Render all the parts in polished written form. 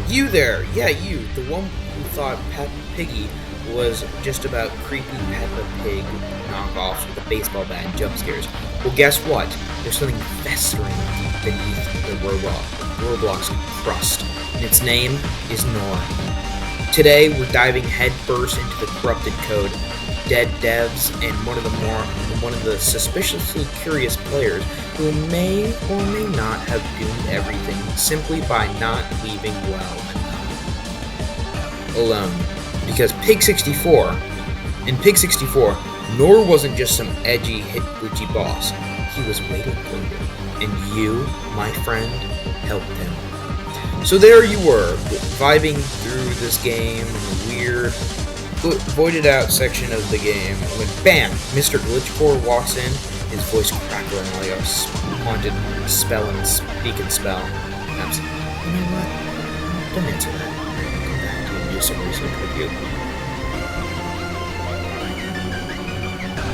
You there! Yeah, you, the one who thought Peppa Piggy was just about creepy Peppa Pig knockoffs with a baseball bat and jump scares. Well, guess what? There's something festering deep beneath the Roblox crust, and its name is Nor. Today, we're diving headfirst into the corrupted code, dead devs, and one of the suspiciously curious players who may or may not have doomed everything simply by not leaving well enough alone. Because in Pig 64, Nor wasn't just some edgy hit glitchy boss. He was waiting for you, and you, my friend, helped him. So there you were, vibing through this game in the weird, voided out section of the game, when BAM! Mr. Glitchcore walks in, his voice crackling while you haunted spell and speak and spell. And I'm saying, you know what? Don't answer that. Come back to and do some research with you.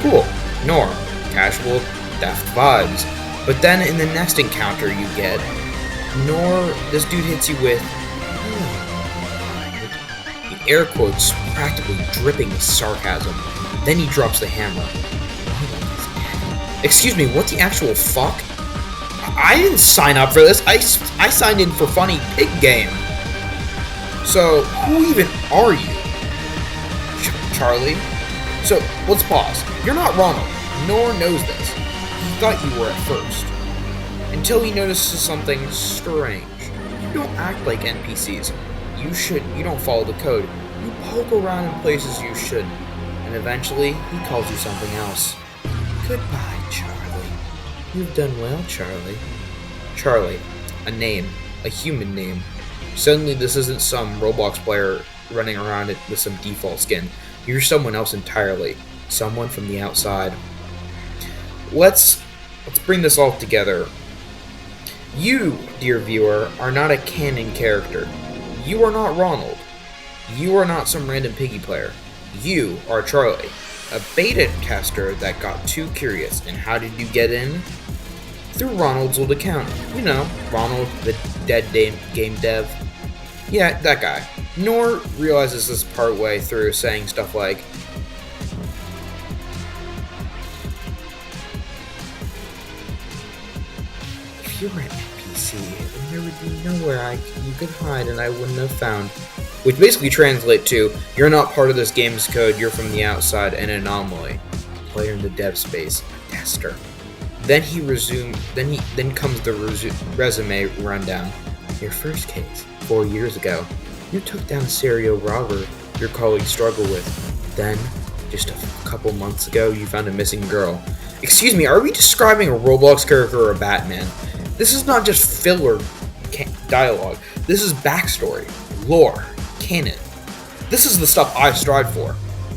Cool. Nor. Casual, daft vibes. But then in the next encounter you get, Nor, this dude hits you with, the air quotes practically dripping with sarcasm. Then he drops the hammer. Excuse me, what the actual fuck? I didn't sign up for this. I signed in for Funny Pig Game. So, who even are you? Charlie? So, let's pause. You're not Ronald. Nor knows this. He thought you were at first. Until he notices something strange. You don't act like NPCs. You don't follow the code. You poke around in places you shouldn't. And eventually, he calls you something else. Goodbye, Charlie. You've done well, Charlie. Charlie. A name. A human name. Suddenly, this isn't some Roblox player running around it with some default skin. You're someone else entirely. Someone from the outside. Let's bring this all together. You, dear viewer, are not a canon character. You are not Ronald. You are not some random piggy player. You are Charlie, a beta tester that got too curious. And how did you get in? Through Ronald's old account. You know, Ronald, the dead game dev. Yeah, that guy. Nor realizes this partway through, saying stuff like, if you were an NPC, then there would be nowhere you could hide and I wouldn't have found. Which basically translates to, you're not part of this game's code, you're from the outside, an anomaly. Player in the dev space, tester. Then comes the resume rundown. Your first case, 4 years ago. You took down a serial robber your colleagues struggle with. Then, just a couple months ago, you found a missing girl. Excuse me, are we describing a Roblox character or a Batman? This is not just filler dialogue. This is backstory, lore, canon. This is the stuff I strive for.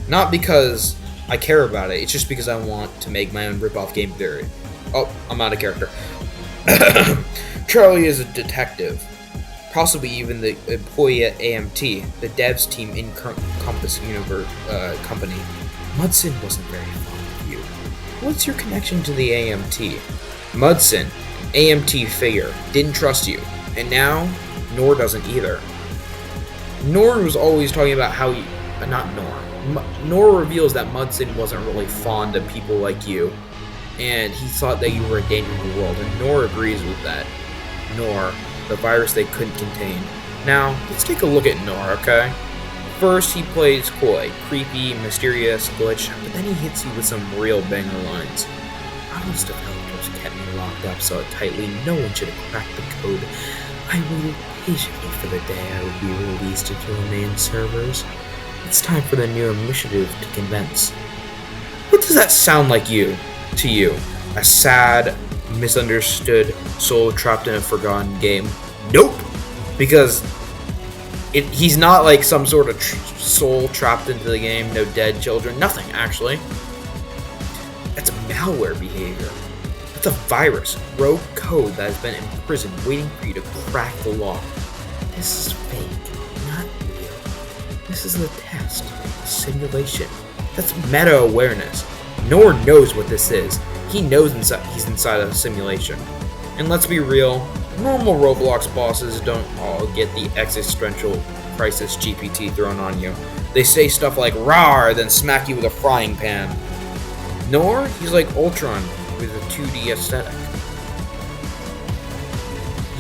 Not because I care about it, it's just because I want to make my own rip-off game theory. Oh, I'm out of character. Charlie is a detective. Possibly even the employee at AMT, the devs team in Compass company. Mudson wasn't very fond of you. What's your connection to the AMT? Mudson, AMT figure, didn't trust you. And now, Nor doesn't either. Nor was always talking about how he... Not Nor. Nor reveals that Mudson wasn't really fond of people like you. And he thought that you were a danger to the world. And Nor agrees with that. Nor, the virus they couldn't contain. Now, let's take a look at Nor, okay? First, he plays coy, creepy, mysterious, glitch, but then he hits you with some real banger lines. Ronald's developers kept me locked up so tightly no one should have cracked the code. I waited patiently for the day I would be released into the main servers. It's time for the new initiative to convince. What does that sound like to you? A sad, misunderstood soul trapped in a forgotten game? Nope! Because he's not like some sort of soul trapped into the game, no dead children, nothing actually. That's malware behavior. That's a virus, rogue code that has been imprisoned waiting for you to crack the law. This is fake, not real. This is a test, a simulation. That's meta-awareness. Nor knows what this is. He knows he's inside a simulation. And let's be real, Normal Roblox bosses don't all get the existential crisis GPT thrown on you. They say stuff like "rawr," then smack you with a frying pan. Nor, he's like Ultron with a 2D aesthetic.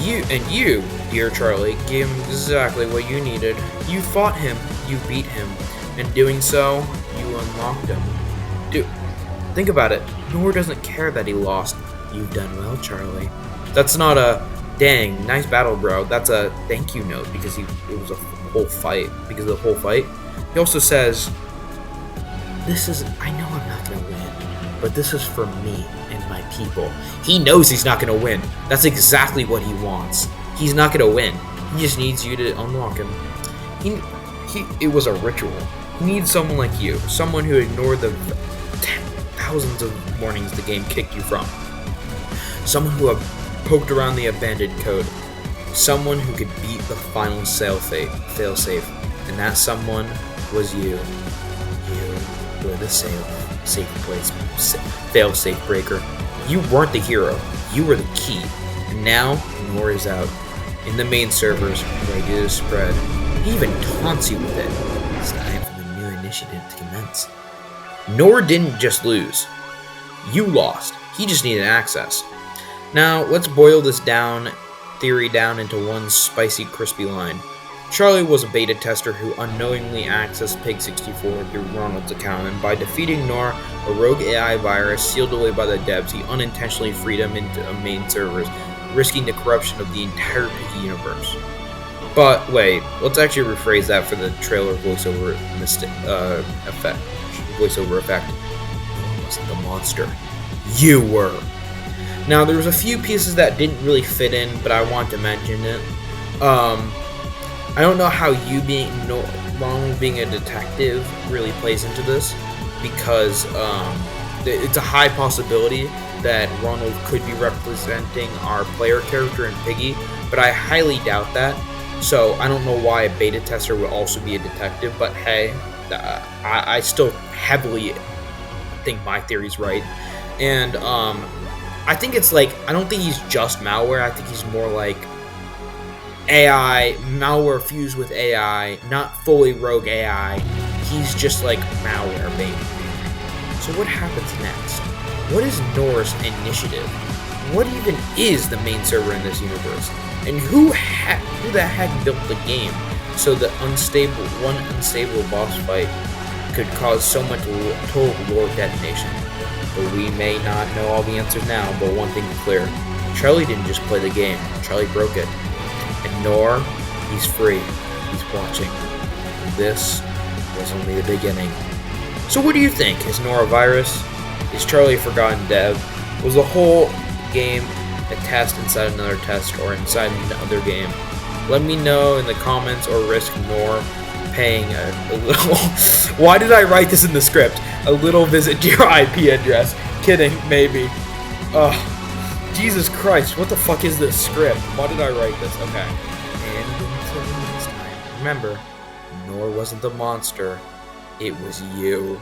You, dear Charlie, gave him exactly what you needed. You fought him, you beat him. In doing so, you unlocked him. Dude, think about it. Nor doesn't care that he lost. You've done well, Charlie. That's not a, dang, nice battle, bro. That's a thank you note because it was a whole fight. Because of the whole fight. He also says, I know I'm not going to win, but this is for me and my people. He knows he's not going to win. That's exactly what he wants. He's not going to win. He just needs you to unlock him. It was a ritual. He needs someone like you, someone who ignored the thousands of warnings the game kicked you from. Someone who had poked around the abandoned code. Someone who could beat the final failsafe. And that someone was you. You were the failsafe breaker. You weren't the hero. You were the key. And now, Nor is out. In the main servers, ready to spread. He even taunts you with it. It's time for the new initiative to commence. Nor didn't just lose. You lost. He just needed access. Now, let's boil this theory down into one spicy, crispy line. Charlie was a beta tester who unknowingly accessed Pig64 through Ronald's account, and by defeating Nor, a rogue AI virus sealed away by the devs, he unintentionally freed him into main servers, risking the corruption of the entire Piggy universe. But wait, let's actually rephrase that for the trailer voiceover effect. Nor wasn't the monster. You were. Now, there was a few pieces that didn't really fit in, but I want to mention it. I don't know how you Ronald being a detective really plays into this, because it's a high possibility that Ronald could be representing our player character in Piggy, but I highly doubt that. So I don't know why a beta tester would also be a detective, but hey, I still heavily think my theory's right. And I think it's like, I don't think he's just malware, I think he's more like AI, malware fused with AI, not fully rogue AI. He's just like malware, baby. So what happens next? What is Nor's initiative? What even is the main server in this universe? And who the heck built the game so that one unstable boss fight could cause so much total lore detonation? But we may not know all the answers now, but one thing is clear. Charlie didn't just play the game, Charlie broke it. And Nor, he's free. He's watching. And this was only the beginning. So what do you think? Is Nor a virus? Is Charlie a forgotten dev? Was the whole game a test inside another test or inside another game? Let me know in the comments, or risk Nor paying a little... Why did I write this in the script? A little visit to your IP address. Kidding, maybe. Jesus Christ, what the fuck is this script? Why did I write this? Okay. And until next time, remember, Nor wasn't the monster, it was you.